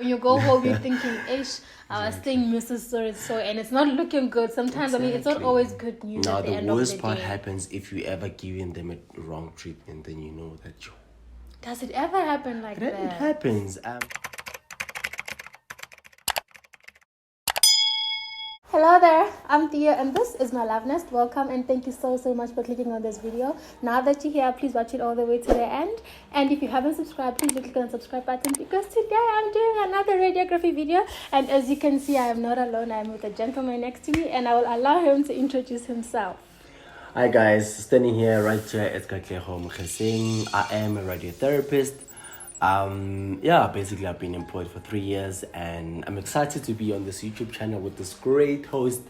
When you go home, you're thinking, "Ish, I was saying Mrs. So," and it's not looking good. Sometimes, it's not always good news Now, at the end of the day. the worst part happens if you ever giving them a wrong treatment, then you know that you... Does it ever happen like that? It happens. Hello there, I'm Thea and this is my Love Nest. Welcome and thank you so much for clicking on this video. Now that you're here, please watch it all the way to the end. And if you haven't subscribed, please click on the subscribe button because today I'm doing another radiography video. And as you can see, I am not alone. I'm with a gentleman next to me and I will allow him to introduce himself. Hi guys, standing here right here is Katlego Mokheseng. I am a radiotherapist. Basically I've been employed for 3 years and I'm excited to be on this YouTube channel with this great host,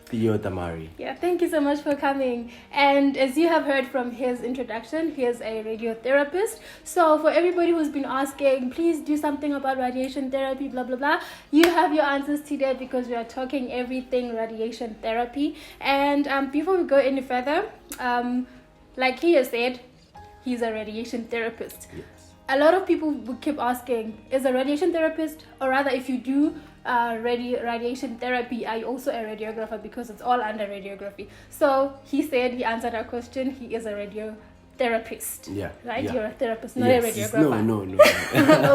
Theo Damari. Yeah, thank you so much for coming. And as you have heard from his introduction, he is a radiotherapist. So for everybody who's been asking, please do something about radiation therapy, blah, blah, blah, you have your answers today because we are talking everything radiation therapy. And before we go any further, like he has said, he's a radiation therapist. Yes. A lot of people would keep asking, is a radiation therapist, or rather if you do radiation therapy, are you also a radiographer, because it's all under radiography. So he said, he answered our question, he is a radiotherapist. Yeah. Right? Yeah. You're a therapist, not a radiographer. No.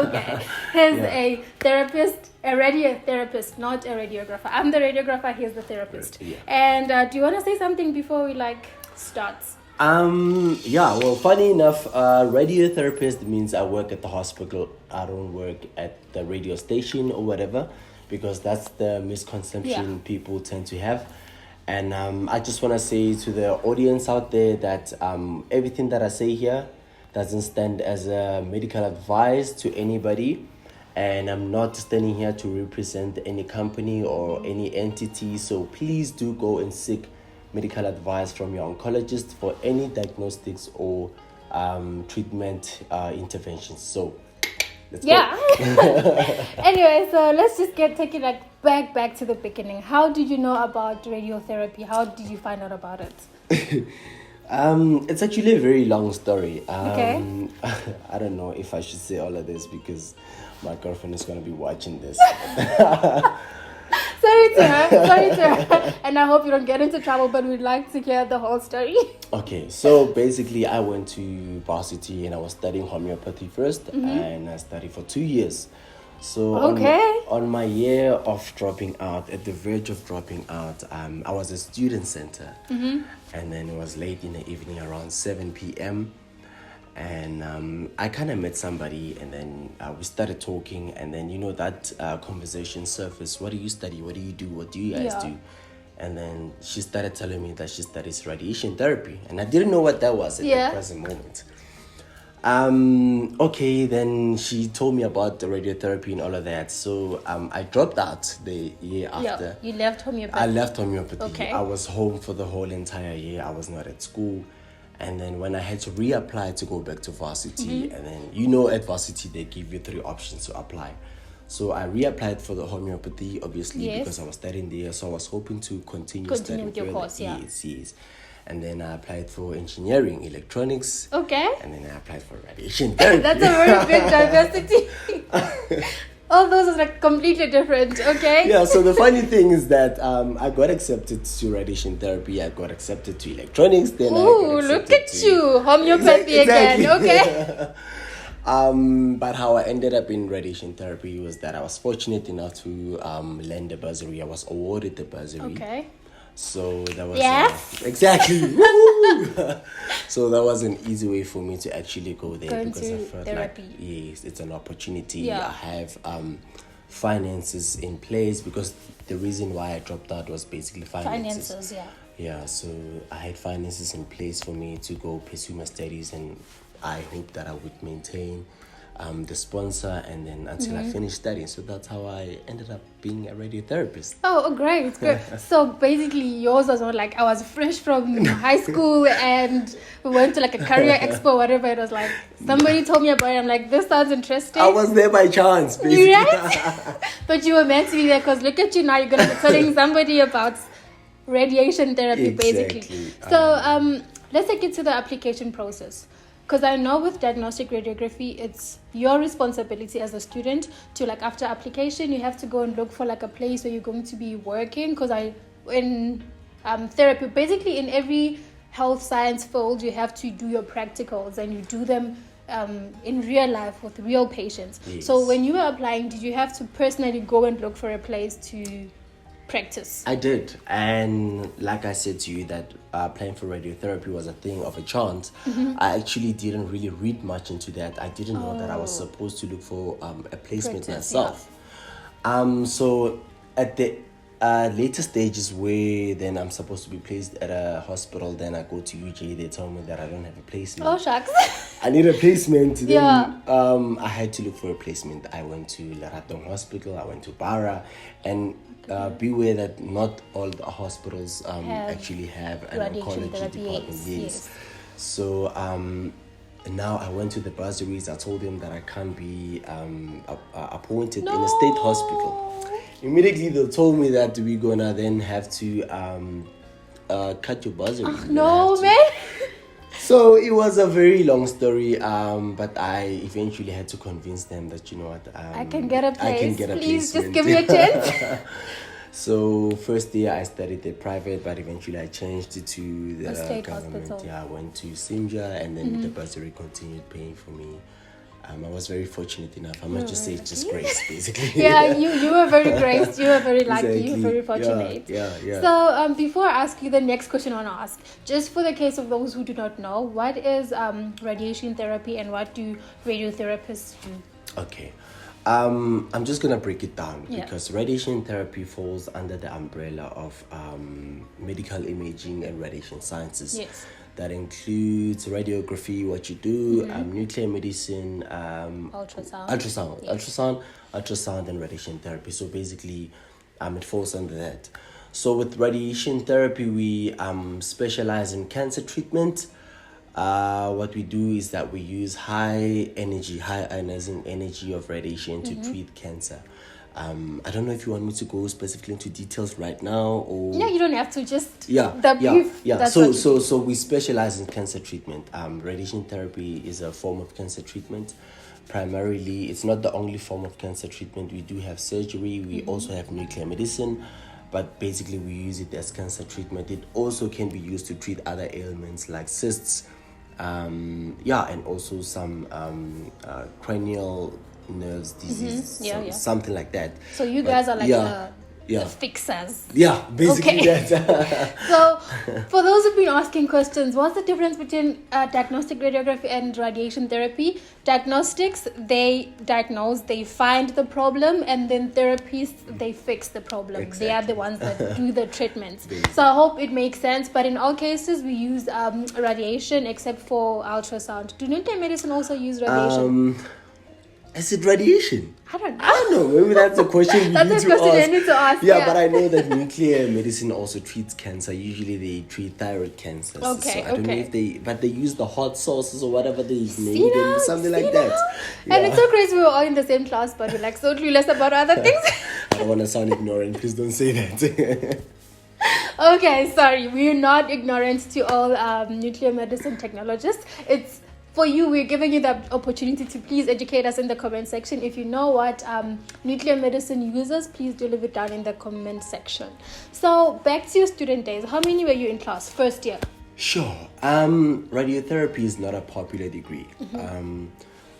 Okay. He's a therapist, a radiotherapist, not a radiographer. I'm the radiographer, he's the therapist. Yeah. And do you want to say something before we start? Funny enough, radiotherapist means I work at the hospital. I don't work at the radio station or whatever, because that's the misconception people tend to have. And I just want to say to the audience out there that everything that I say here doesn't stand as a medical advice to anybody. And I'm not standing here to represent any company or any entity. So please do go and seek medical advice from your oncologist for any diagnostics or treatment interventions. So let's go. Anyway, so let's just take it back to the beginning. How did you know about radiotherapy? How did you find out about it? It's actually a very long story. Okay. I don't know if I should say all of this because my girlfriend is going to be watching this. Sorry to her. And I hope you don't get into trouble, but we'd like to hear the whole story. Okay, so basically I went to varsity and I was studying homeopathy first, and I studied for 2 years. So on my year of dropping out, at the verge of dropping out, I was a student center, and then it was late in the evening, around 7 p.m. And I kind of met somebody, and then we started talking, and then that conversation surfaced. What do you study? What do you do? What do you guys do? And then she started telling me that she studies radiation therapy, and I didn't know what that was at the present moment. Then she told me about the radiotherapy and all of that. So I dropped out the year after. You left homeopathy. I left homeopathy. Okay. I was home for the whole entire year. I was not at school. And then when I had to reapply to go back to varsity, and then at varsity they give you 3 options to apply. So I reapplied for the homeopathy, obviously, because I was studying there. So I was hoping to continue studying with your course, Yes. And then I applied for engineering, electronics. Okay. And then I applied for radiation therapy. That's a very big diversity. All those are completely different, okay? Yeah, so the funny thing is that I got accepted to radiation therapy, I got accepted to electronics, then look at you, homeopathy again, okay? But how I ended up in radiation therapy was that I was fortunate enough to land a bursary. I was awarded the bursary. Okay. So that was exactly. So that was an easy way for me to actually go there, because I felt therapy. like it's an opportunity. Yeah. I have finances in place, because the reason why I dropped out was basically finances. Yeah, so I had finances in place for me to go pursue my studies, and I hope that I would maintain the sponsor and then until I finished studying. So that's how I ended up being a radiotherapist. Oh, great. It's good. So basically yours was not I was fresh from high school and we went to a career expo, whatever it was somebody told me about it. I'm like, this sounds interesting. I was there by chance, basically. Right? But you were meant to be there, because look at you now, you're going to be telling somebody about radiation therapy, basically. So let's take it to the application process. because I know with diagnostic radiography, it's your responsibility as a student to, like, after application, you have to go and look for like a place where you're going to be working. Because in therapy, basically in every health science field, you have to do your practicals and you do them in real life with real patients. Yes. So when you were applying, did you have to personally go and look for a place to practice? I did, and like I said to you, that applying for radiotherapy was a thing of a chance. I actually didn't really read much into that. I didn't know that I was supposed to look for a placement myself. So at the later stages where then I'm supposed to be placed at a hospital, then I go to UJ, they tell me that I don't have a placement. Oh, shucks. I need a placement. Then, Yeah. I had to look for a placement. I went to Laratong Hospital, I went to Bara, and beware that not all the hospitals actually have an radiation oncology therapy, department. yes. So now I went to the bursaries. I told them that I can't be appointed in a state hospital. Immediately they told me that we're gonna then have to cut your bursary. No, man. So it was a very long story, but I eventually had to convince them that, you know what, I can get a place. I can get a Please placement. just give me a chance. So first year I studied the private, but eventually I changed it to the state government. hospital. Yeah, I went to Simja, and then the bursary continued paying for me. I was very fortunate enough. I must just say, just grace, basically. Yeah, you were very graced. You were very lucky. Exactly. You were very fortunate. Yeah. So before I ask you the next question I want to ask, just for the case of those who do not know, what is radiation therapy and what do radiotherapists do? Okay. I'm just gonna break it down because radiation therapy falls under the umbrella of medical imaging and radiation sciences. Yes. That includes radiography, what you do, nuclear medicine, ultrasound, and radiation therapy. So basically, it falls under that. So with radiation therapy, we specialize in cancer treatment. What we do is that we use high ionizing energy of radiation to treat cancer. I don't know if you want me to go specifically into details right now, or Yeah, you don't have to. Just yeah. That's So we specialize in cancer treatment. Radiation therapy is a form of cancer treatment. Primarily, it's not the only form of cancer treatment. We do have surgery. We also have nuclear medicine, but basically we use it as cancer treatment. It also can be used to treat other ailments like cysts, and also some cranial nerves disease, something like that. So you guys are like the fixers. Yeah, basically that. So for those who've been asking questions, what's the difference between diagnostic radiography and radiation therapy? Diagnostics, they diagnose, they find the problem, and then therapists, they fix the problem. Exactly. They are the ones that do the treatments. So I hope it makes sense. But in all cases, we use radiation except for ultrasound. Do nuclear medicine also use radiation? Is it radiation? I don't I know. Maybe that's a question That's a question I need to ask. Yeah, but I know that nuclear medicine also treats cancer. Usually they treat thyroid cancer. Okay, so I don't know if they use the hot sauces or whatever they've made and something like that. Yeah. And it's so crazy, we were all in the same class, but we're like so clueless about other things. I don't want to sound ignorant. Please don't say that. Okay, sorry. We're not ignorant to all nuclear medicine technologists. It's for you, we're giving you the opportunity to please educate us in the comment section. If you know what nuclear medicine uses, please do leave it down in the comment section. So back to your student days. How many were you in class? First year? Sure. Radiotherapy is not a popular degree.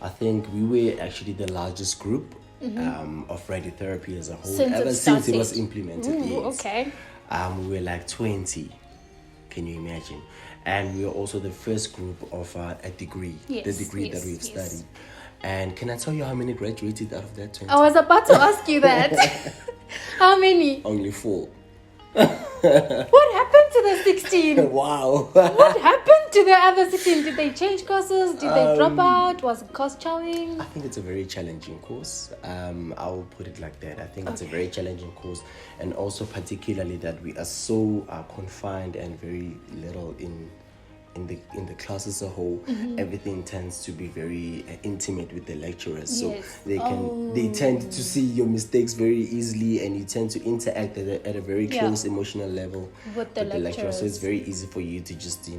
I think we were actually the largest group of radiotherapy as a whole since it was implemented. Yes. Okay. We were like 20. Can you imagine? And we were also the first group of a degree, the degree that we've studied. And can I tell you how many graduated out of that 20? I was about to ask you that. How many? Only 4. What happened to the 16? Wow. What happened to the other 16? Did they change courses? Did they drop out? Was it course chowing? I think it's a very challenging course. I'll put it like that. I think it's a very challenging course. And also particularly that we are so confined and very little in in the class as a whole, everything tends to be very intimate with the lecturers. So Yes. they tend to see your mistakes very easily, and you tend to interact at a very close emotional level with the lecturer. So it's lecturers. very easy for you to just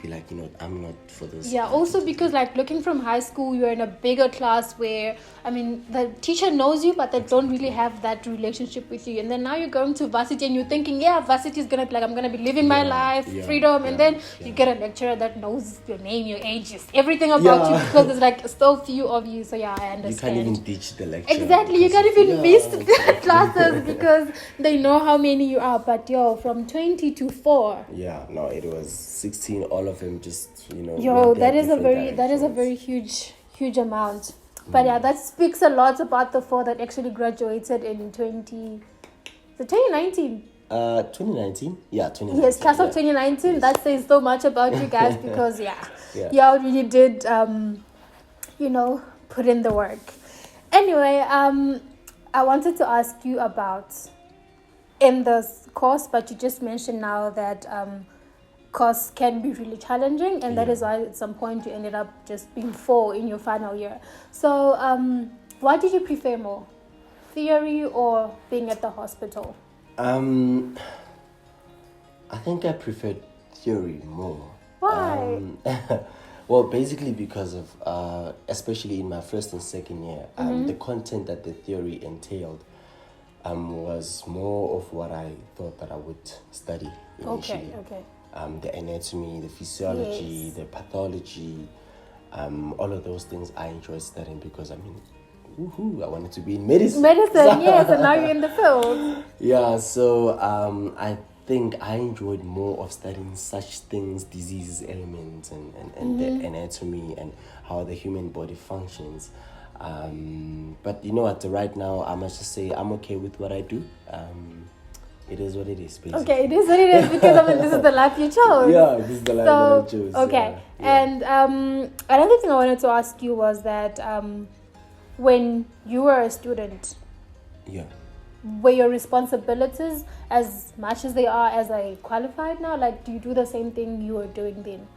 be like, I'm not for this. Yeah, also because like looking from high school, you're in a bigger class where, I mean, the teacher knows you, but they don't really have that relationship with you. And then now you're going to varsity and you're thinking, yeah, varsity is going to be like, I'm going to be living my life, freedom. And then you get a lecturer that knows your name, your age, just everything about you, because there's like so few of you. So yeah, I understand. You can't even teach the lecture. Exactly, you can't even miss the classes because they know how many you are. But from 20 to 4. Yeah, no, it was 16. All of them just that is a very huge amount. But yeah, that speaks a lot about the 4 that actually graduated in 2019. 2019? Yeah, 2019. Yes, class of 2019. That says so much about you guys because y'all really did put in the work. Anyway, I wanted to ask you about in this course, but you just mentioned now that course can be really challenging, and that is why at some point you ended up just being 4 in your final year. So what did you prefer more, theory or being at the hospital? I think I preferred theory more. Why? Well, basically because of especially in my first and second year, the content that the theory entailed was more of what I thought that I would study initially. Okay. The anatomy, the physiology, the pathology, all of those things I enjoyed studying because I wanted to be in medicine. Yes, and now you're in the field. Yeah, so I think I enjoyed more of studying such things, diseases, elements, and the anatomy and how the human body functions. But you know what, right now I must just say I'm okay with what I do. It is what it is, basically. Okay, it is what it is because this is the life you chose. Yeah, this is the life that I chose. Okay, yeah. And another thing I wanted to ask you was that when you were a student, were your responsibilities as much as they are as I qualified now? Like, do you do the same thing you were doing then?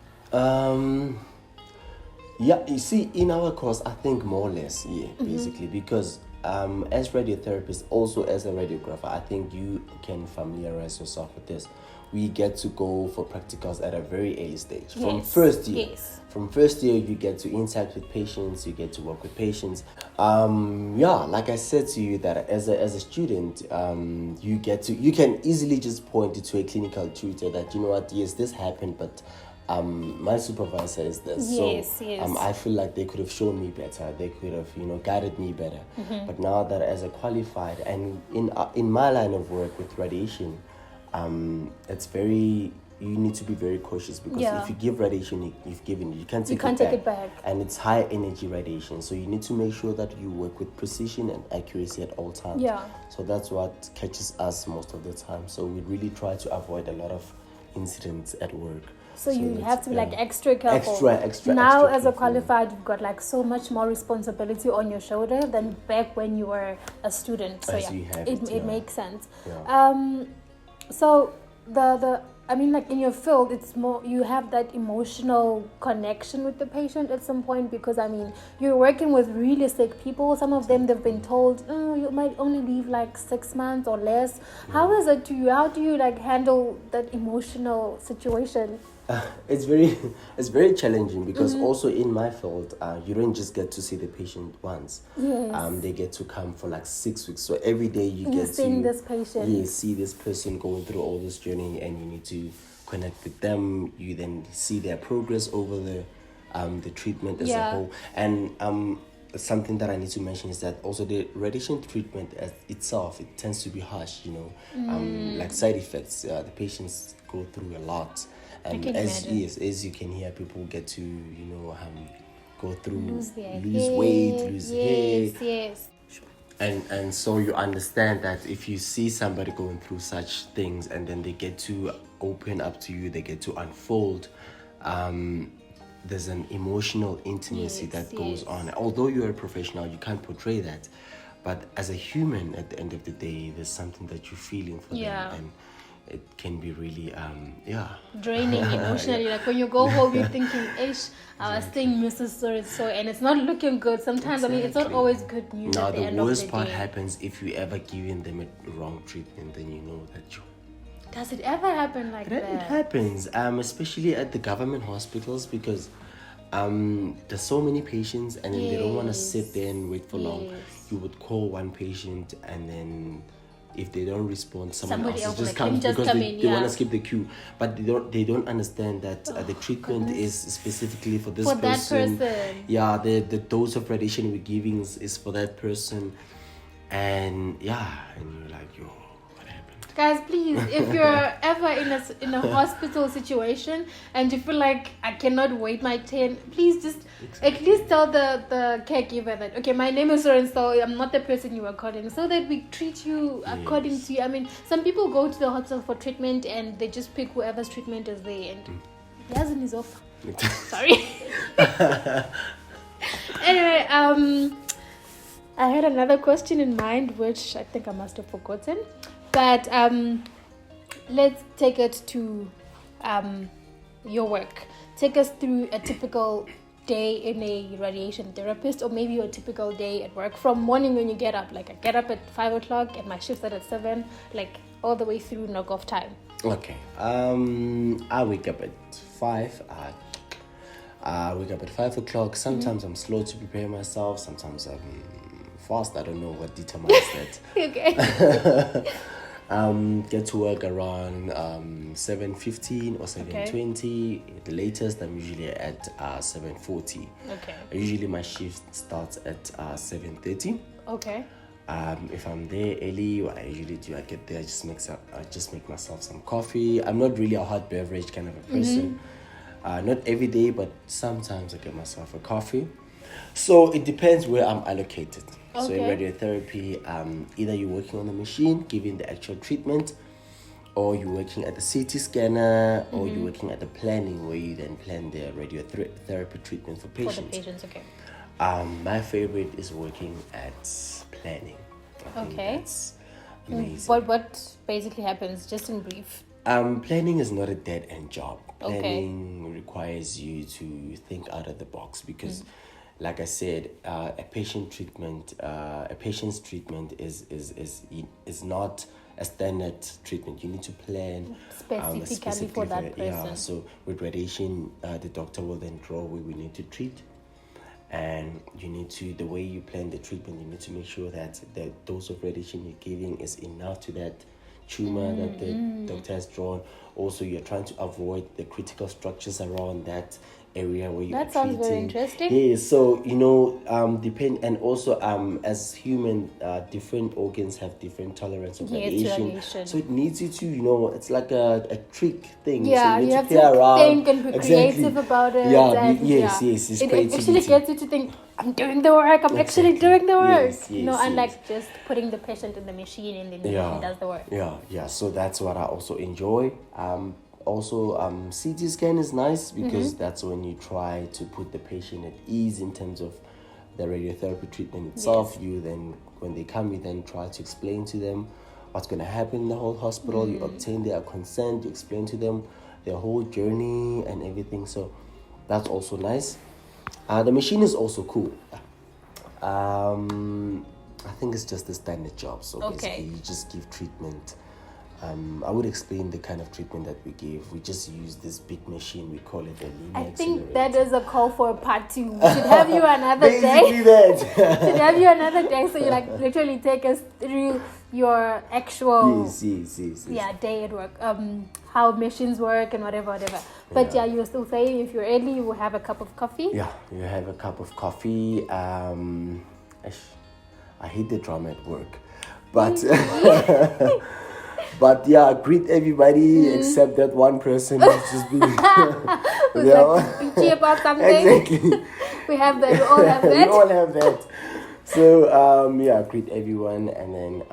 Yeah, you see, in our course, I think more or less, basically, because as radiotherapists, also as a radiographer, I think you can familiarize yourself with this. We get to go for practicals at a very early stage. From first year. Yes. From first year, you get to interact with patients, you get to work with patients. Like I said to you, that as a student, you can easily just point it to a clinical tutor that, you know what, yes, this happened, but my supervisor is this. Yes. I feel like they could have shown me better. They could have, guided me better. But now that as a qualified and in my line of work with radiation, it's very, you need to be very cautious because if you give radiation, you've given it. You can't take it back. And it's high energy radiation, so you need to make sure that you work with precision and accuracy at all times. So that's what catches us most of the time. So we really try to avoid a lot of incidents at work. So you have to be like extra careful. Extra. Now as a qualified, you've got like so much more responsibility on your shoulder than back when you were a student. So it makes sense. So like in your field, it's more, you have that emotional connection with the patient at some point because you're working with really sick people. Some of them, they've been told, you might only live like 6 months or less. How is it to you? How do you like handle that emotional situation? It's very challenging because also in my field, you don't just get to see the patient once. They get to come for like 6 weeks. So every day you get to see this patient. Yeah, see this person going through all this journey, and you need to connect with them. You then see their progress over the treatment as a whole. And something that I need to mention is that also the radiation treatment as itself, it tends to be harsh. Like side effects. The patients go through a lot. As you can hear, people get to go through lose weight, lose hair. And so you understand that if you see somebody going through such things and then they get to open up to you, they get to unfold, there's an emotional intimacy that goes on. Although you're a professional, you can't portray that, but as a human, at the end of the day, there's something that you're feeling for them. And it can be really draining emotionally. Like when you go home, you're thinking, "Ish, I was seeing Mrs. So," and it's not looking good. Sometimes, I mean, it's not always good news. Now at the the end of worst the part day. happens if you ever giving them a wrong treatment. Then you know that you. Does it ever happen like that? It happens, especially at the government hospitals, because there's so many patients, and then they don't want to sit there and wait for long. You would call one patient, and then if they don't respond, somebody else just comes because they want to skip the queue. But they don't understand that the treatment is specifically for this person. That person. Yeah, the dose of radiation we're giving is for that person, and you're like, yo. Guys, please, if you're ever in a hospital situation and you feel like I cannot wait my turn, please just at least tell the caregiver that, okay, my name is so and so, I'm not the person you are calling, so that we treat you according to you. I mean, some people go to the hospital for treatment and they just pick whoever's treatment is there, and Yazin is off. Sorry. Anyway, I had another question in mind, which I think I must have forgotten. But let's take it to your work. Take us through a typical day in a radiation therapist, or maybe your typical day at work from morning when you get up. Like I get up at 5 o'clock and my shift starts at 7, like all the way through knock-off time. Okay. I wake up at 5. I wake up at 5 o'clock. Sometimes I'm slow to prepare myself. Sometimes I'm fast. I don't know what determines that. Okay. Get to work around 7:15 or 7:20. The latest, I'm usually at 7:40. Okay. Usually my shift starts at 7:30. Okay. If I'm there early, what I usually do, I get there, I just make myself some coffee. I'm not really a hot beverage kind of a person. Not every day, but sometimes I get myself a coffee. So it depends where I'm allocated. So in radiotherapy, either you're working on the machine, giving the actual treatment, or you're working at the CT scanner, or you're working at the planning, where you then plan the radiotherapy treatment for patients. For the patients, okay. My favorite is working at planning. I think that's amazing. What basically happens, just in brief? Planning is not a dead-end job. Planning requires you to think out of the box, because like I said, a patient's treatment is not a standard treatment. You need to plan specifically for that person. Yeah, so with radiation, the doctor will then draw where we need to treat, and the way you plan the treatment, you need to make sure that the dose of radiation you're giving is enough to that tumor that the doctor has drawn. Also, you're trying to avoid the critical structures around that area where you're treating. That sounds very interesting. Yeah, so depend, and also as human, different organs have different tolerance of radiation. So it needs you to, it's like a trick thing. Yeah, so you have to play around. Think and be creative about it. Yeah, yes, it's it creativity. actually gets you to think, I'm doing the work. I'm actually doing the work. Yes, unlike just putting the patient in the machine and then the machine does the work. Yeah. So that's what I also enjoy. Also, CT scan is nice, because that's when you try to put the patient at ease in terms of the radiotherapy treatment itself. You then, when they come, you then try to explain to them what's going to happen in the whole hospital. You obtain their consent, you explain to them their whole journey and everything. So that's also nice. The machine is also cool. I think it's just a standard job. So basically, you just give treatment. I would explain the kind of treatment that we give. We just use this big machine. We call it a linear I think accelerator. that is a call for a part 2. We should have you another day. Basically that. Should have you another day, so you literally take us through your actual day at work, how machines work and whatever. But you were still saying if you're early, you will have a cup of coffee. Yeah, you have a cup of coffee. I hate the drama at work, but but greet everybody except that one person who's just being bitchy about something. Exactly. We have that. We all have that. We all have that. So greet everyone, and then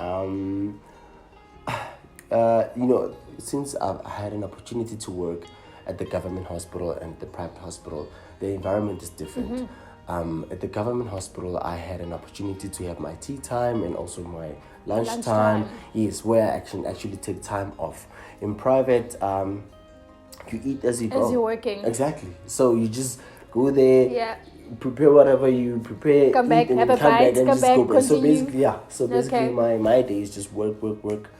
since I've had an opportunity to work at the government hospital and the private hospital, the environment is different. At the government hospital, I had an opportunity to have my tea time and also my lunchtime. Lunchtime. Yes, where I can actually take time off. In private, you eat as you go. As you're working. Exactly. So you just go there. Yeah. Prepare whatever you prepare, Come back, eat, and have then a come bite, back and come just back, go back. So continue. basically, So basically, Okay. my day is just work.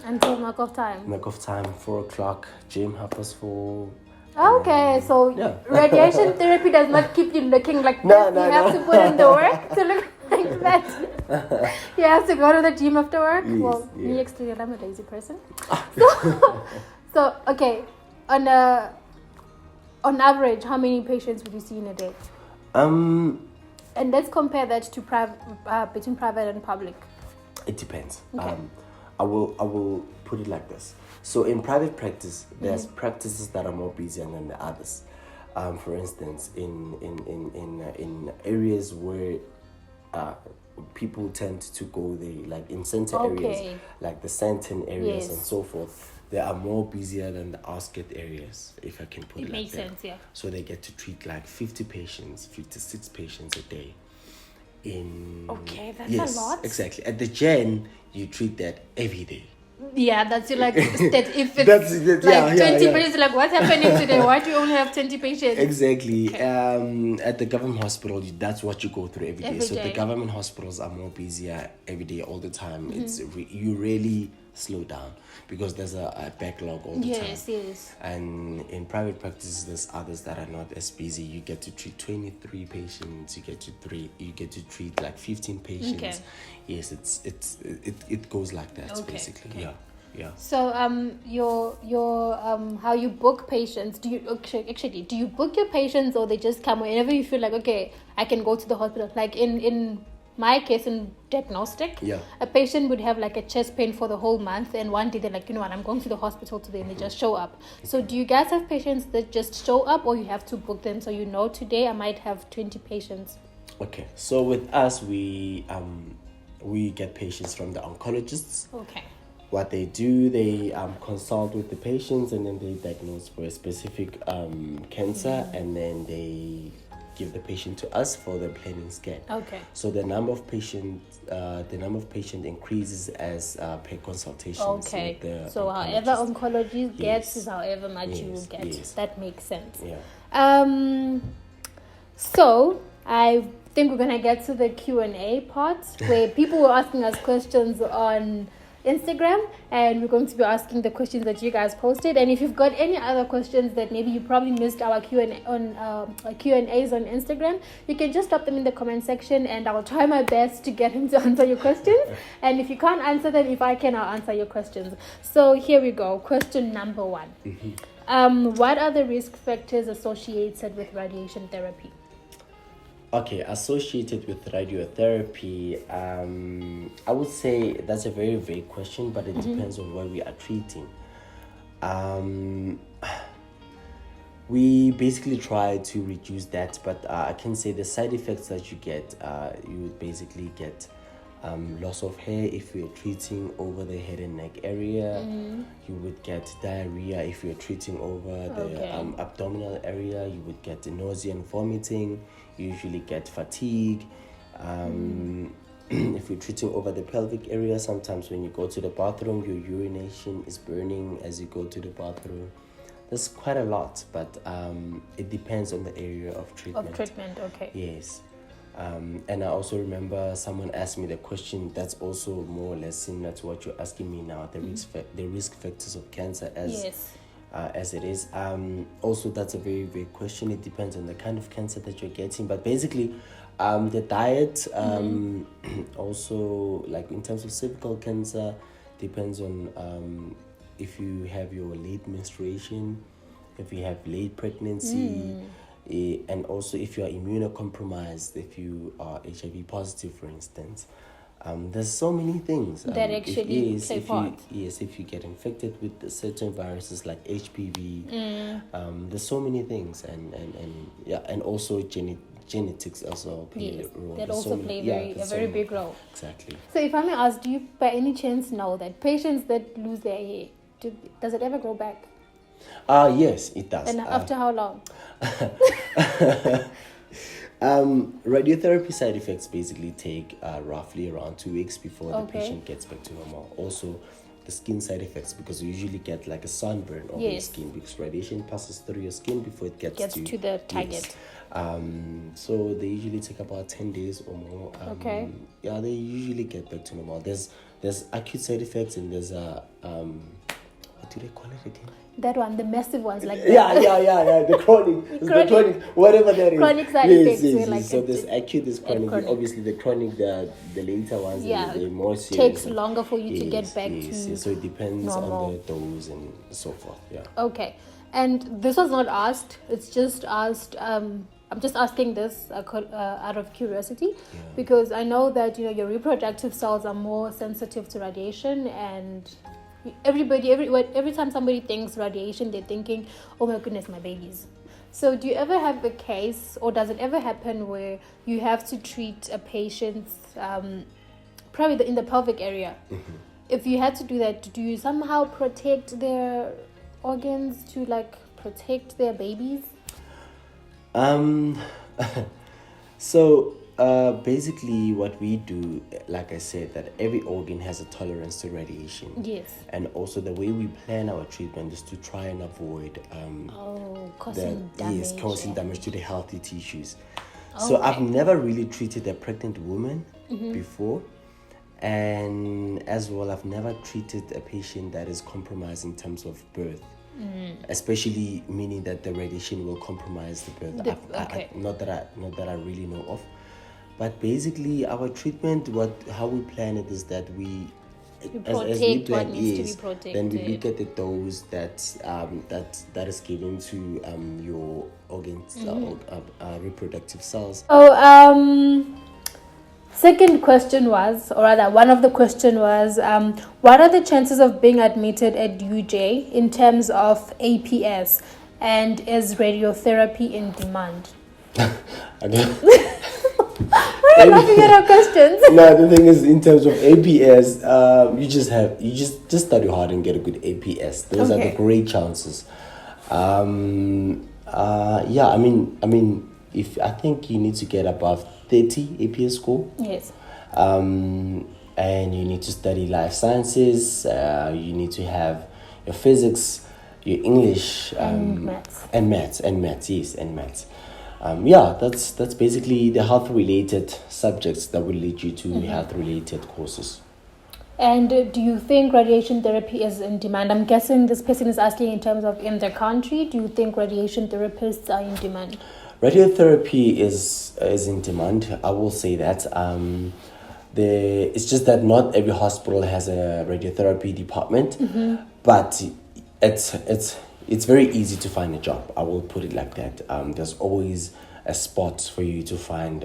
Until knock off time. Knock off time, 4:00, gym 4:30. Okay, so Yeah. radiation therapy does not keep you looking like No, this. no, You have no. to put in the work to look like that. You have to go to the gym after work. Yes, Well, me yeah. exterior, I'm a lazy person. So okay, on average, how many patients would you see in a day? And let's compare that to between private and public. It depends. Okay. I will put it like this. So in private practice, there's practices that are more busier than the others. For instance, in areas where people tend to go there, like in center areas, like the Santon areas and so forth, they are more busier than the outskirt areas, if I can put it like makes that. sense, yeah. So they get to treat like 56 patients a day. Okay, that's Yes, a lot. exactly. At the gen, you treat that every day. Yeah, that's like that. If it's That's like yeah, 20 yeah. patients, like what's happening today? Why do you only have 20 patients? Exactly. At the government hospital, that's what you go through every day. Every So day. the government hospitals are more busier every day, all the time. It's you really slow down because there's a backlog all the time. Yes. And in private practices, there's others that are not as busy. You get to treat 23 patients. You get to treat like 15 patients. Okay. Yes, it goes like that basically. Okay. Yeah. So your how you book patients? Do you actually do you book your patients, or they just come whenever you feel like, okay, I can go to the hospital? Like in my case, in diagnostic, a patient would have like a chest pain for the whole month, and one day they're like, you know what, I'm going to the hospital today, and they just show up. So do you guys have patients that just show up, or you have to book them? So today I might have 20 patients. Okay, so with us, we get patients from the oncologists. Okay. What they do, they consult with the patients, and then they diagnose for a specific cancer, and then they give the patient to us for the planning scan. Okay. So the number of patient increases as per consultations. Okay. With the So however oncology gets is however much you will get. Yes. That makes sense. Yeah. So I think we're gonna get to the Q&A part where people were asking us questions on Instagram, and we're going to be asking the questions that you guys posted. And if you've got any other questions that maybe you probably missed our Q&A on Q&As on Instagram, you can just drop them in the comment section, and I'll try my best to get him to answer your questions. And if you can't answer them, if I can, I'll answer your questions. So here we go. Question number 1. What are the risk factors associated with radiation therapy? Okay, associated with radiotherapy, I would say that's a very vague question, but it depends on what we are treating. We basically try to reduce that, but I can say the side effects that you get, you would basically get loss of hair if you're treating over the head and neck area. You would get diarrhea if you're treating over the abdominal area. You would get nausea and vomiting. You usually get fatigue. If you're treating over the pelvic area, sometimes when you go to the bathroom, your urination is burning as you go to the bathroom. There's quite a lot, but it depends on the area of treatment. Okay. Yes. And I also remember someone asked me the question that's also more or less similar to what you're asking me now, the risk factors of cancer as it is. Also, that's a very big question. It depends on the kind of cancer that you're getting, but basically the diet, also like in terms of cervical cancer, depends on if you have your late menstruation, if you have late pregnancy, and also if you are immunocompromised, if you are HIV positive, for instance. There's so many things that actually play part. If you get infected with certain viruses like HPV, there's so many things, and also genetics also play a role. That also play a very big role. Exactly. So if I may ask, do you by any chance know that patients that lose their hair, does it ever grow back? Yes, it does. And after how long? Radiotherapy side effects basically take roughly around 2 weeks before the patient gets back to normal. Also, the skin side effects, because you usually get like a sunburn on your skin because radiation passes through your skin before it gets to the target. Yes. So they usually take about 10 days or more. Yeah, they usually get back to normal. There's acute side effects, and there's what do they call it again? That one, the massive ones, like yeah, the chronic, the chronic, whatever that is. Chronic side effects. Yes. Like so there's acute, there's chronic. Obviously, the chronic, the later ones, they're more serious. Takes longer for you to get back to Yes. So it depends normal. on the dose and so forth. Yeah. Okay, and this was not asked. It's just asked. I'm just asking this out of curiosity, because I know that your reproductive cells are more sensitive to radiation, and every time somebody thinks radiation, they're thinking, oh my goodness, my babies. So do you ever have a case, or does it ever happen where you have to treat a patient probably in the pelvic area? If you had to do that, do you somehow protect their organs to protect their babies? So basically what we do, like I said, that every organ has a tolerance to radiation. Yes. And also the way we plan our treatment is to try and avoid causing damage to the healthy tissues. So I've never really treated a pregnant woman before, and as well I've never treated a patient that is compromised in terms of birth. Especially meaning that the radiation will compromise the birth. Not that I really know of. But basically, our treatment, how we plan it is that as we plan then we look at the dose that is given to your organs, reproductive cells. Second question was, or rather, one of the question was, what are the chances of being admitted at UJ in terms of APS, and is radiotherapy in demand? Why are you laughing at our questions? No, the thing is, in terms of APS, you just study hard and get a good APS. Those are the great chances. I mean, I think you need to get above 30 APS score. Yes. And you need to study life sciences. You need to have your physics, your English, and maths. And maths. That's basically the health-related subjects that will lead you to health-related courses. And do you think radiation therapy is in demand? I'm guessing this person is asking in terms of in the country. Do you think radiation therapists are in demand? Radiotherapy is in demand. I will say that. It's just that not every hospital has a radiotherapy department, but it's very easy to find a job. I will put it like that. There's always a spot for you to find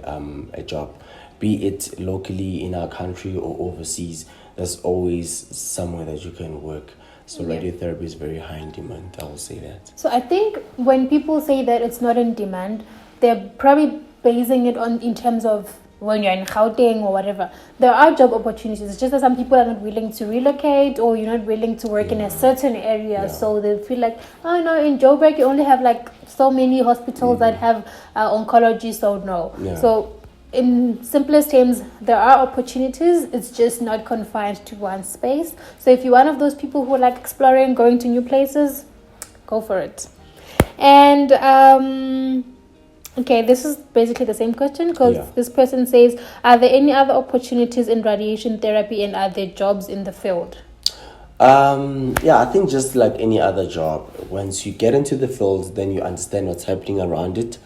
a job, be it locally in our country or overseas. There's always somewhere that you can work. So radiotherapy is very high in demand, I will say that. So I think when people say that it's not in demand, they're probably basing it on in terms of when you're in Gauteng or whatever. There are job opportunities. It's just that some people are not willing to relocate, or you're not willing to work in a certain area. So they feel like, oh no, in Joburg you only have so many hospitals that have oncology, so no. So in simplest terms, there are opportunities. It's just not confined to one space. So if you're one of those people who like exploring, going to new places, go for it. And okay, this is basically the same question, because this person says, are there any other opportunities in radiation therapy, and are there jobs in the field? I think just like any other job, once you get into the field, then you understand what's happening around it.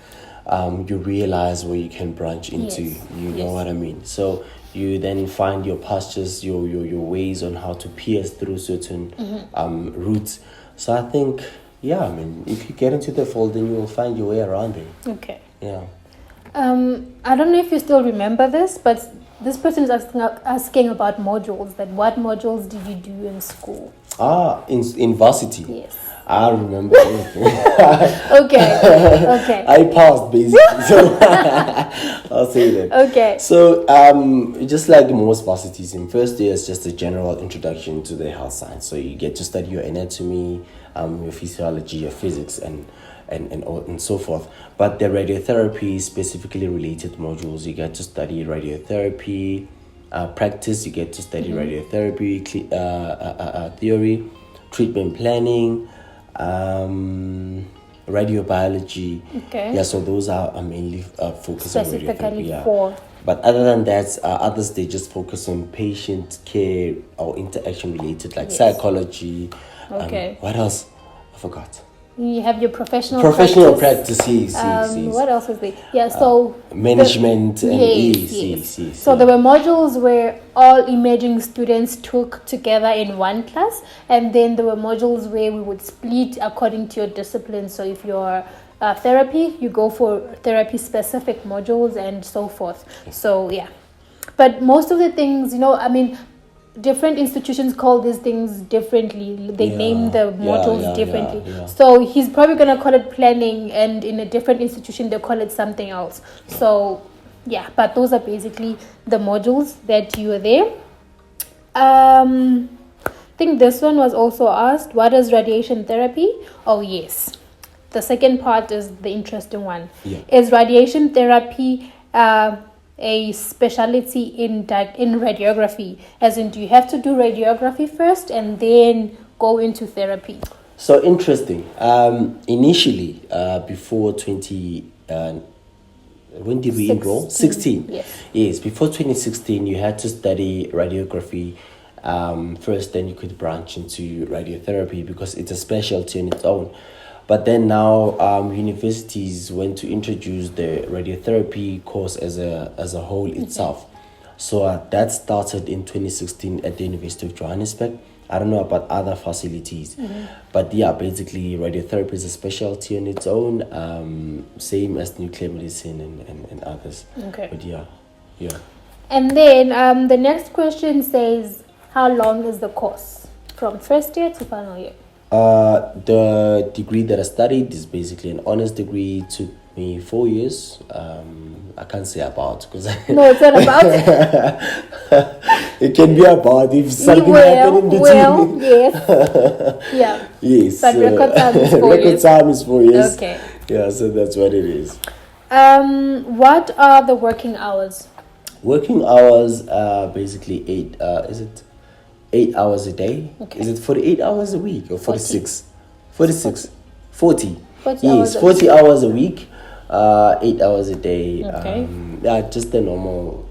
You realize where you can branch into. You know what I mean? So you then find your pastures, your ways on how to pierce through certain routes. So I think, if you get into the field, then you will find your way around it. Okay. Yeah. I don't know if you still remember this, but this person is asking about modules. That what modules did you do in school? In varsity. Yes. I remember everything. Okay. I passed basically, so I'll say that. Okay. So just like most varsities, in first year is just a general introduction to the health science. So you get to study your anatomy, your physiology, your physics, and and so forth. But the radiotherapy specifically related modules, you get to study radiotherapy practice, you get to study radiotherapy theory, treatment planning, radiobiology. Okay. Yeah, so those are mainly focused on radiotherapy. Specifically Yeah. for. But other than that, others they just focus on patient care or interaction related, like psychology. Okay. What else? I forgot. You have your professional practice. Yes. What else was there? Yeah, so management and yes. So there were modules where all imaging students took together in one class, and then there were modules where we would split according to your discipline. So if you're therapy, you go for therapy specific modules and so forth. So yeah, but most of the things, different institutions call these things differently. They name the modules differently. So he's probably going to call it planning, and in a different institution they call it something else. So yeah, but those are basically the modules that you are there. I think this one was also asked, what is radiation therapy? Oh yes, the second part is the interesting one. Is radiation therapy a specialty in radiography? As in, do you have to do radiography first and then go into therapy? So interesting. Initially, before 20, when did we enroll? 16. Yes, before 2016, you had to study radiography first, then you could branch into radiotherapy because it's a specialty on its own. But then now universities went to introduce the radiotherapy course as a whole itself. So that started in 2016 at the University of Johannesburg. I don't know about other facilities. But yeah, basically radiotherapy is a specialty on its own, same as nuclear medicine and others. Okay. But yeah. And then the next question says, how long is the course from first year to final year? The degree that I studied is basically an honors degree. It took me 4 years. I can't say about because no, it's not about. It can be about if something happened in between. Well, yes, yeah, yes. But record time is 4 years. Record time is 4 years. Okay. Yeah, so that's what it is. What are the working hours? Working hours are basically 8. Is it 8 hours a day? Okay. Is it 48 hours a week or 46? 46. 40. 40 yes, 40 hours a week, 8 hours a day. Okay. Just the normal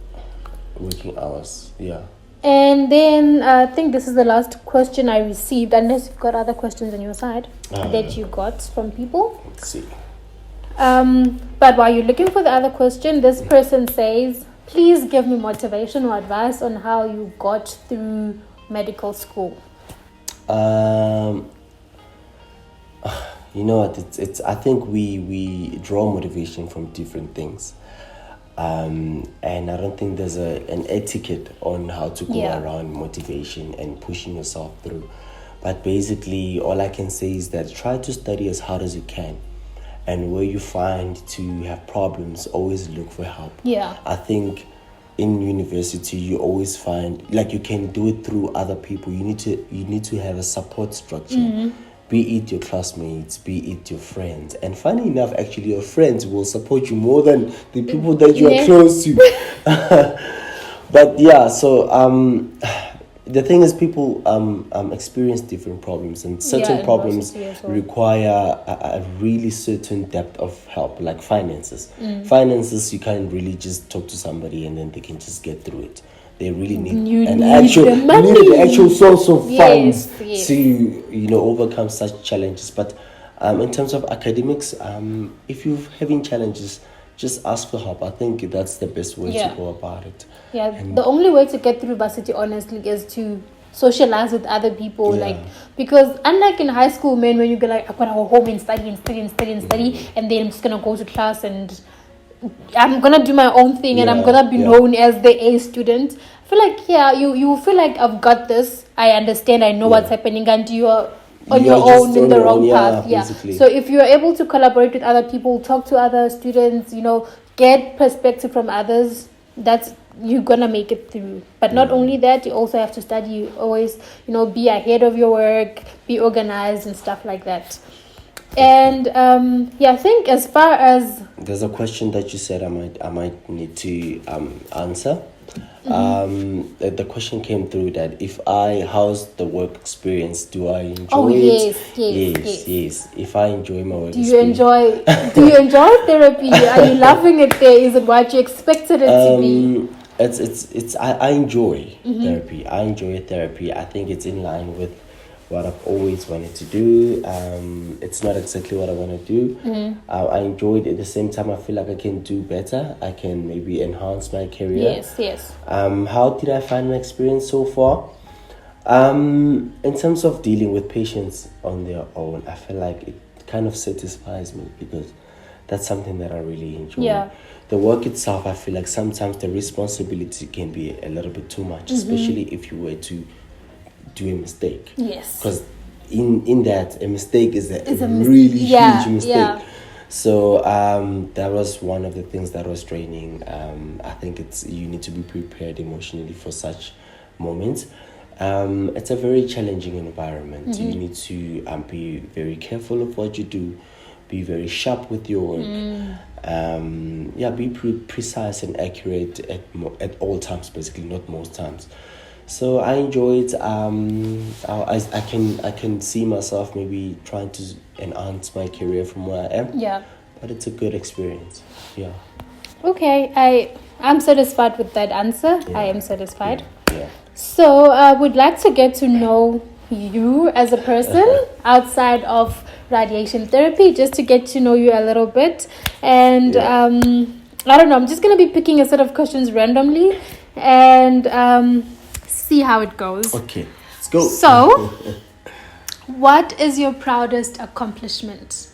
working hours. Yeah. And then I think this is the last question I received, unless you've got other questions on your side that you got from people. Let's see. But while you're looking for the other question, this person says, please give me motivation or advice on how you got through medical school. You know what? It's. I think we draw motivation from different things, and I don't think there's an etiquette on how to go around motivation and pushing yourself through. But basically, all I can say is that try to study as hard as you can, and where you find to have problems, always look for help. Yeah. I think in university you always find like you can do it through other people. You need to have a support structure. Be it your classmates, be it your friends. And funny enough, actually, your friends will support you more than the people that you are close to. But yeah, so the thing is, people experience different problems, and certain problems require a really certain depth of help, like finances. Finances, you can't really just talk to somebody and then they can just get through it. They really need an actual source of funds to overcome such challenges. But in terms of academics, if you're having challenges, just ask for help. I think that's the best way to go about it. Yeah, and the only way to get through varsity, honestly, is to socialize with other people. Because unlike in high school, man, when you go like, I'm gonna go home and study, and then I'm just gonna go to class and I'm gonna do my own thing and I'm gonna be known as the A student. I feel like you feel like I've got this. I understand. I know what's happening, and you are on your own in the wrong path. So if you are able to collaborate with other people, talk to other students, get perspective from others, that's you're gonna make it through. But not only that, you also have to study. You always be ahead of your work, be organized and stuff like that. And I think as far as there's a question that you said I might need to answer. The question came through that how's the work experience? Do I enjoy it? Yes. If I enjoy my work experience. Do you enjoy therapy? Are you loving it there? Is it what you expected it to be? I enjoy therapy. I enjoy therapy. I think it's in line with what I've always wanted to do. It's not exactly what I want to do. I enjoy it. At the same time, I feel like I can do better. I can maybe enhance my career. Yes. How did I find my experience so far? In terms of dealing with patients on their own, I feel like it kind of satisfies me because that's something that I really enjoy. Yeah. The work itself, I feel like sometimes the responsibility can be a little bit too much, especially if you were to do a mistake. Yes. Because in that, a mistake is a really huge mistake. Yeah. So that was one of the things that was draining. I think you need to be prepared emotionally for such moments. It's a very challenging environment. You need to be very careful of what you do, be very sharp with your work. Be precise and accurate at all times, basically, not most times. So I enjoy it. I can see myself maybe trying to enhance my career from where I am. Yeah. But it's a good experience. Yeah. Okay, I'm satisfied with that answer. Yeah. I am satisfied. Yeah. So I would like to get to know you as a person outside of radiation therapy, just to get to know you a little bit. And I don't know, I'm just going to be picking a set of questions randomly and see how it goes. Okay, let's go. So, what is your proudest accomplishment?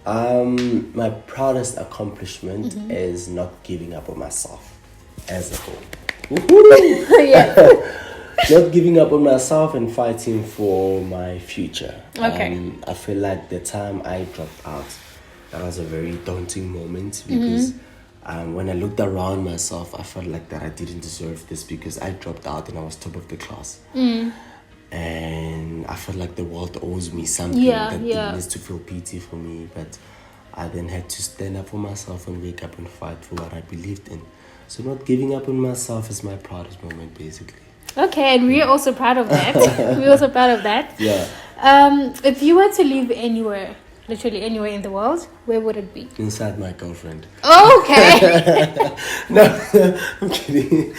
My proudest accomplishment is not giving up on myself as a whole. Yeah. Not giving up on myself and fighting for my future. Okay. I feel like the time I dropped out, that was a very daunting moment because when I looked around myself, I felt like that I didn't deserve this because I dropped out and I was top of the class. And I felt like the world owes me something that it needs to feel pity for me. But I then had to stand up for myself and wake up and fight for what I believed in. So not giving up on myself is my proudest moment, basically. Okay, and we're also proud of that. We're also proud of that. Yeah. If you were to live anywhere, literally anywhere in the world, where would it be? Inside my girlfriend. Okay. No, I'm kidding.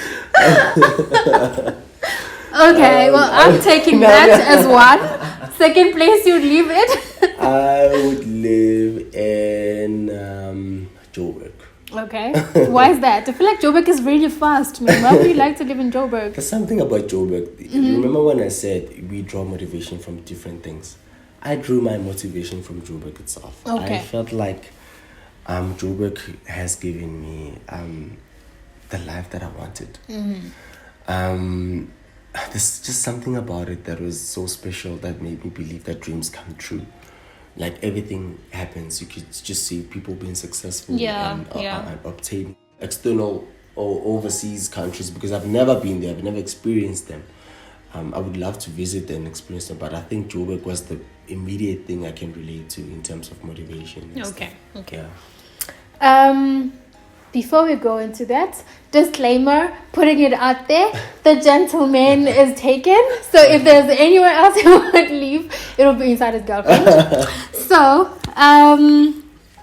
Okay, well, I'm taking that as one. Second place you'd leave it? I would live in Joburg. Okay. Why is that? I feel like Joburg is really fast, man. Why would you like to live in Joburg? There's something about Joburg. Remember when I said we draw motivation from different things? I drew my motivation from Joburg itself. Okay. I felt like Joburg has given me the life that I wanted. There's just something about it that was so special that made me believe that dreams come true. Like everything happens, you could just see people being successful and obtain external or overseas countries, because I've never been there, I've never experienced them. I would love to visit and experience them, but I think Joburg was the immediate thing I can relate to in terms of motivation. Okay. Yeah. Before we go into that, disclaimer, putting it out there, the gentleman is taken. So if there's anywhere else he would leave, it'll be inside his girlfriend. So,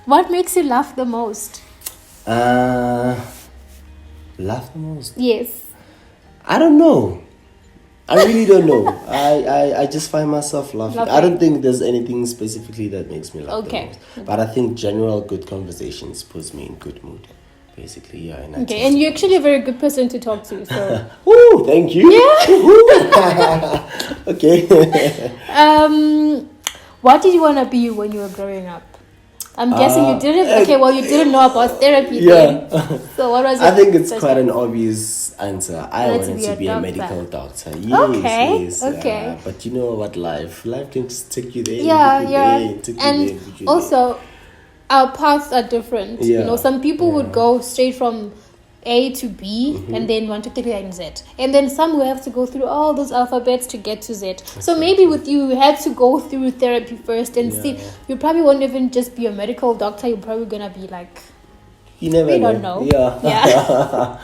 what makes you laugh the most? Laugh the most? Yes. I don't know. I really don't know. I just find myself laughing. I don't think there's anything specifically that makes me laugh the most. But I think general good conversations puts me in good mood. Basically, yeah. Okay, and you're actually a very good person to talk to, so... Ooh, thank you. Yeah. Okay. What did you want to be when you were growing up? I'm guessing you didn't... Okay, well, you didn't know about therapy then. So what was it? I think it's quite an obvious answer. I wanted to be a medical doctor. Yes, okay. But you know what, life can just take you there. And also... our paths are different. You know, some people would go straight from A to B, and then 1, 2, 3, and Z. And then some will have to go through all those alphabets to get to Z. So maybe with you, you had to go through therapy first and see. You probably won't even just be a medical doctor. You're probably gonna be like, you never we know. don't know. Yeah.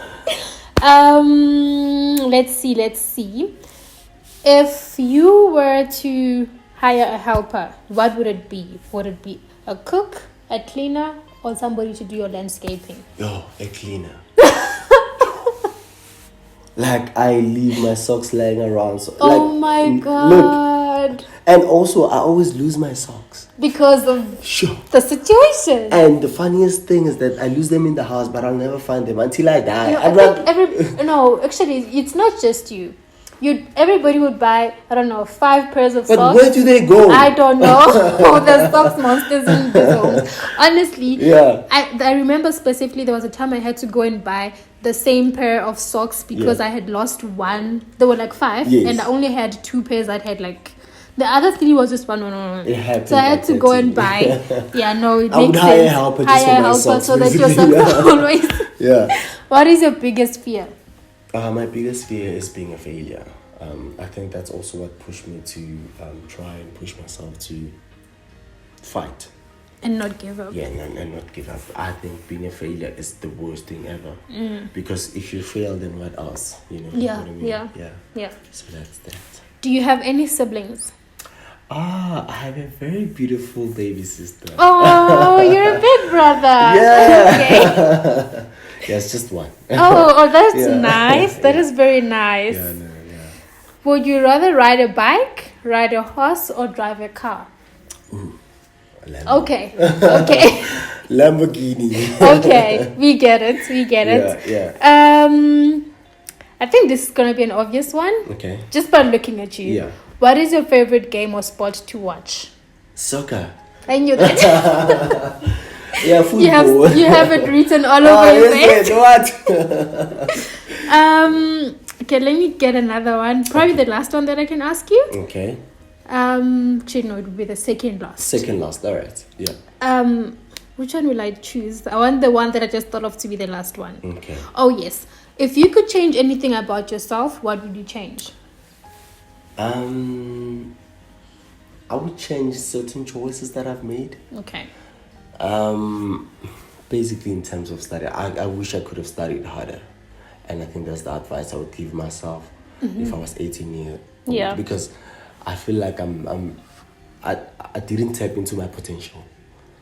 Let's see. If you were to hire a helper, what would it be? Would it be a cook, a cleaner, or somebody to do your landscaping? Yo, a cleaner. Like, I leave my socks laying around. So, oh my God. Look, and also, I always lose my socks. Because of the situation. And the funniest thing is that I lose them in the house, but I'll never find them until I die. Actually, it's not just you. Everybody would buy, I don't know, 5 pairs of but socks. But where do they go? I don't know. There's socks monsters in the homes. Honestly, I remember specifically there was a time I had to go and buy the same pair of socks because I had lost one. There were like 5, and I only had 2 pairs that had like... The other 3 was just one. It happened. So I had to go and buy. It makes sense. Hire a helper just for my socks, so that your socks are always... Yeah. What is your biggest fear? My biggest fear is being a failure. I think that's also what pushed me to try and push myself to fight. And not give up. Yeah, and not give up. I think being a failure is the worst thing ever. Because if you fail, then what else? You know what I mean? Yeah. So that's that. Do you have any siblings? I have a very beautiful baby sister. Oh, you're a big brother. Yeah. Okay. Yes, just one. Oh, that's nice. That is very nice. Yeah. Would you rather ride a bike, ride a horse, or drive a car? Ooh, okay. Lamborghini. Okay, we get it. Yeah. I think this is gonna be an obvious one. Okay. Just by looking at you. Yeah. What is your favorite game or sport to watch? Soccer. I knew that. Yeah, football. You have it written all over your face. What? Okay, let me get another one. Probably the last one that I can ask you. Okay. Actually, no, it would be the second last. All right. Yeah. Which one will I choose? I want the one that I just thought of to be the last one. Okay. Oh, yes. If you could change anything about yourself, what would you change? I would change certain choices that I've made. Okay. Basically in terms of study, I wish I could have studied harder. And I think that's the advice I would give myself if I was 18 years old. Yeah. Because I feel like I didn't tap into my potential.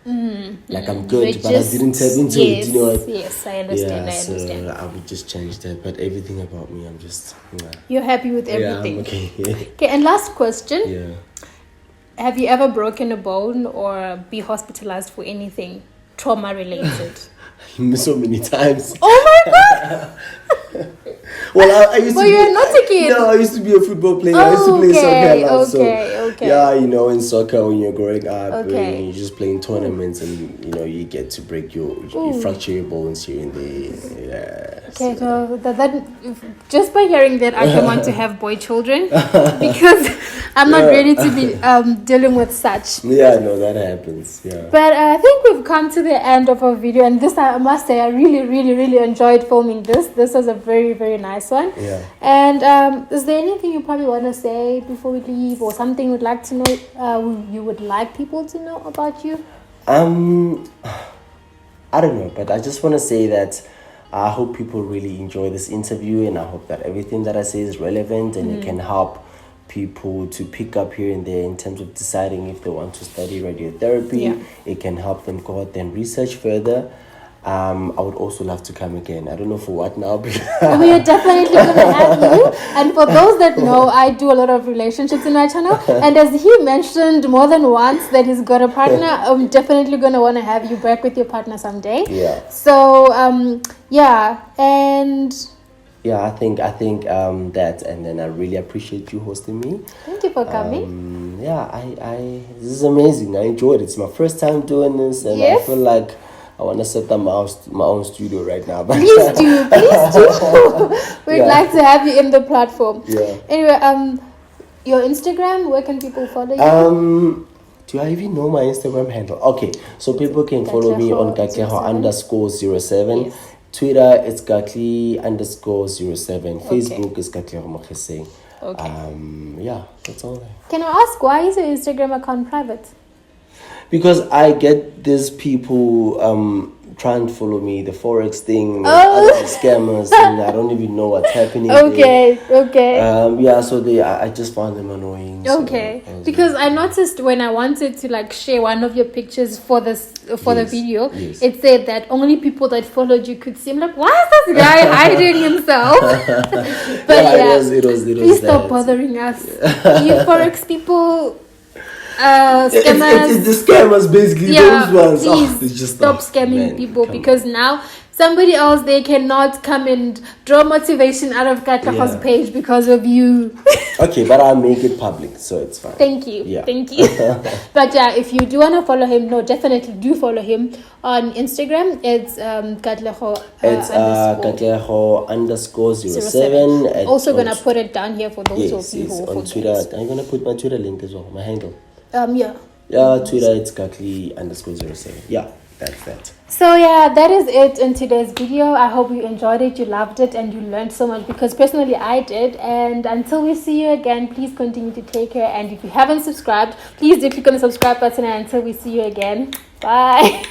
Like I'm good, but I didn't tap into it. You know. Yes, I understand. Yeah, I understand. so I would just change that. But everything about me, I'm just. You're happy with everything. Yeah, I'm okay. Okay, and last question. Yeah. Have you ever broken a bone or be hospitalized for anything trauma related? So many times. Oh my God! Well, I used to. You're not a kid. No, I used to be a football player. I used to play soccer a lot. Okay. Yeah, in soccer when you're growing up, when you're just playing tournaments, and you get to break you fracture your bones here and there. Yeah. Okay, so that just by hearing that, I don't want to have boy children because I'm not ready to be dealing with such. Yeah, no, that happens. Yeah. But I think we've come to the end of our video, and this, I must say, I really, really, really enjoyed filming this. This was a very, very nice one. Yeah. And is there anything you probably want to say before we leave, or something you'd like to know? You would like people to know about you? I don't know, but I just want to say that I hope people really enjoy this interview, and I hope that everything that I say is relevant and it can help people to pick up here and there in terms of deciding if they want to study radiotherapy. Yeah. It can help them go out there and research further. I would also love to come again. I don't know for what now. We are definitely going to have you. And for those that know, I do a lot of relationships in my channel. And as he mentioned more than once that he's got a partner, I'm definitely going to want to have you back with your partner someday. Yeah. So, yeah. And... yeah, I think that, and then I really appreciate you hosting me. Thank you for coming. This is amazing. I enjoyed it. It's my first time doing this, and I feel like I want to set up my own studio right now. Please do. We'd like to have you in the platform. Yeah. Anyway, your Instagram, where can people follow you? Do I even know my Instagram handle? Okay, so people can follow me on Katlego _07. Yes. Twitter, it's Katlego_07. Facebook is Katlego Mokheseng. Okay. Yeah, that's all. Can I ask, why is your Instagram account private? Because I get these people trying to follow me, the forex thing, other scammers, and I don't even know what's happening. Okay. Yeah, so I just found them annoying. Okay, because I noticed when I wanted to like share one of your pictures for the video, it said that only people that followed you could see. I'm like, why is this guy hiding himself? But it was please stop bothering us. You forex people. Scammers. It's the scammers, basically. Those ones. Please just stop scamming people, because now somebody else, they cannot come and draw motivation out of Katlego's page because of you. Okay, but I'll make it public, so it's fine. Thank you. But yeah, if you do want to follow him, definitely do follow him on Instagram. It's Katlego. It's Katlego_07. Also gonna put it down here for those of you who on Twitter. I'm gonna put my Twitter link as well, my handle. Yeah, Twitter, it's Katli_07. Yeah, that's that. So yeah, that is it in today's video. I hope you enjoyed it, you loved it, and you learned so much, because personally I did. And until we see you again, please continue to take care. And if you haven't subscribed, please do click on the subscribe button. And until we see you again, bye.